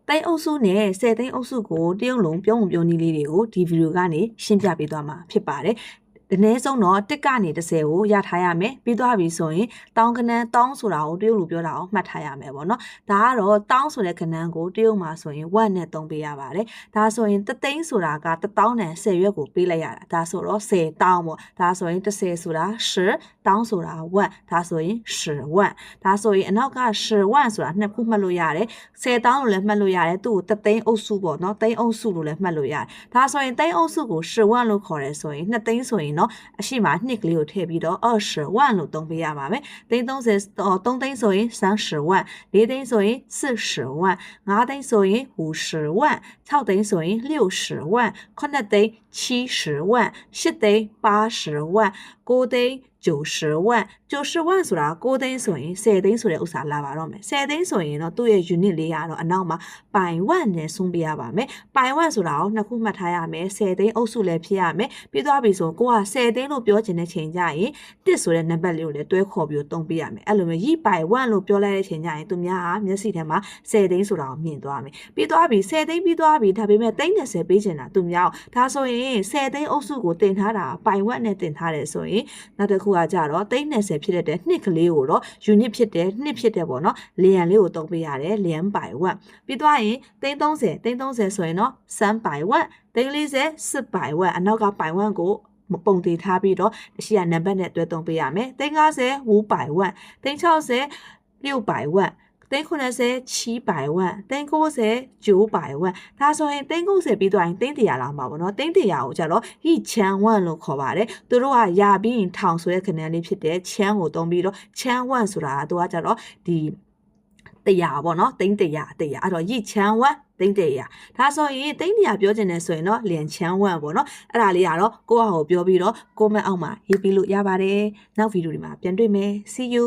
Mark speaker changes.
Speaker 1: တိုင်းအုပ်စုနဲ့10သိန်းအုပ်စုကိုတရုတ်လုံးပြောမှုပြောနည်းလေးတွေကိုဒီဗီဒီယိုကနေရှင်းပြပေးသွားမှာဖြစ်ပါတယ်။ဒီနေ့ဆုံးတော့1ကနေ10ကိုရထားရမယ်ပြီးသွားပြီဆိုရင်တောင်းကနန်းတောင်းဆိုတာကိုတရုတ်လိုပြောတာအောင်မှတ်ထားရမယ်ပေါ့နော်ဒါကတော့တောင်းဆိုတဲ့ကနန်းကိုတရုတ်မှာဆိုရင်1နဲ့သုံးပေးရပါတယ်ဒါဆိုရင်တသိန်းဆိုတာက1000နဲ့10ရွက်ကိုပေးလိုက်ရတာဒါဆိုတော့10တောင်းပေါ့ဒါဆိုရင်10ဆိုတာ10တောင်းဆိုတာ1ဒါဆိုရင်10万ဒါဆိုရင်အနောက်က10万ဆိုတာနှစ်ခုမှတ်လို့ရတယ်10တောင်းလို့လည်းမှတ်လို့ရတယ်သူ့ကိုတသိန်းအုပ်စုပေါ့နော်သိန်းအုပ်စုလို့လည်းမှတ်လို့ရတယ်ဒါဆိုရင်သိန်းအုပ်စုကို10万လို့ခေါ်ရဲဆိုရင်2သိန်းဆိုရင်နော်အရှိမနှစ်ကလေးကိုထည့်ပြီးတော့20万လို့သုံးပေးရပါမယ်သိန်း30 3သိန်းဆိုရင်30万4သိန်းဆိုရင်40万5သိန်းဆိုရင်50万6သိန်းဆိုရင်60万9သိန်း70万10သိန်း80万9သိန်း90万90万ဆိုတာ9သိန်းဆိုရင်10သိန်းဆိုတဲ့ဥစ္စာလာပါတော့မယ်10သိန်းဆိုရင်တော့သူ့ရဲ့ unit လေးကတော့အနောက်မှာပိုင်ဝက်နဲ့ဆုံးပြရပါမယ်ပိုင်ဝက်ဆိုတာကိုနှစ်ခုမှတ်ထားရမယ်10သိန်းအုပ်စုလည်းဖြစ်ရမယ်ပြီးသွားပြီဆိုကိုက10သိန်းလို့ပြောချင်တဲ့ချိန်ကျရင်1ဆိုတဲ့နံပါတ်လေးကိုလည်းတွဲခေါ်ပြီးသုံးပြရမယ်အဲ့လိုမျိုးရီပိုင်ဝက်လို့ပြောလိုက်တဲ့ချိန်ကျရင်သူများကမျက်စိထဲမှာ10သိန်းဆိုတာကိုမြင်သွားမယ်ပြီးသွားပြီ10သိန်းပြီးသွားပြီဒါပေမဲ့သိန်း30ပေးချင်တာသူများဒါဆိုရင်10သိန်းအုပ်စုကိုတင်ထားတာပိုင်ဝက်နဲ့တင်ထားတယ်ဆိုရင်နောက်တစ်ခုကကြတော့သိန်း30ဖြစ်တဲ့နှစ်ကလေးကိုတော့ unit ဖြစ်တဲ့နှစ်ဖြစ်တဲ့ပေါ့နော်လျံလေးကိုသုံးပေးရတယ်လျံပိုင်ဝက်ပြီးသွားရင်သိန်း30ဆိုရင်တော့3ပိုင်ဝက်သိန်း40 10ပိုင်ဝက်အနောက်ကပိုင်ဝက်ကိုပုံတည်ထားပြီးတော့အရှိရနံပါတ်နဲ့တွဲသုံးပေးရမယ်သိန်း50 5ပိုင်ဝက်သိန်း60 6ပိုင်ဝက်သိန်း90 7ပိုင်ဝက်သိန်း90 9ပိုင်ဝက်ဒါဆိုရင်သိန်း90ပြီးသွားရင်သိန်း100လာမှာပေါ့နော်သိန်း100ကိုကြတော့ဟိချန်ဝက်လို့ခေါ်ပါတယ်သူတို့ကရာပြီးရင်ထောင်ဆိုတဲ့ခဏလေးဖြစ်တဲ့ချန်ကိုသုံးပြီးတော့ချန်ဝက်ဆိုတာကသူကကြတော့ဒီ100ပေါ့နော်သိန်း100အဲ့တော့ဟိချန်ဝက်သိန်း100ဒါဆိုရင်သိန်း100ပြောချင်တယ်ဆိုရင်တော့လျံချန်ဝက်ပေါ့နော်အဲ့ဒါလေးကတော့ကိုယ့်ဟာကိုပြောပြီးတော့ comment အောက်မှာရေးပြီးလို့ရပါတယ်နောက်ဗီဒီယိုဒီမှာပြန်တွေ့မယ် see you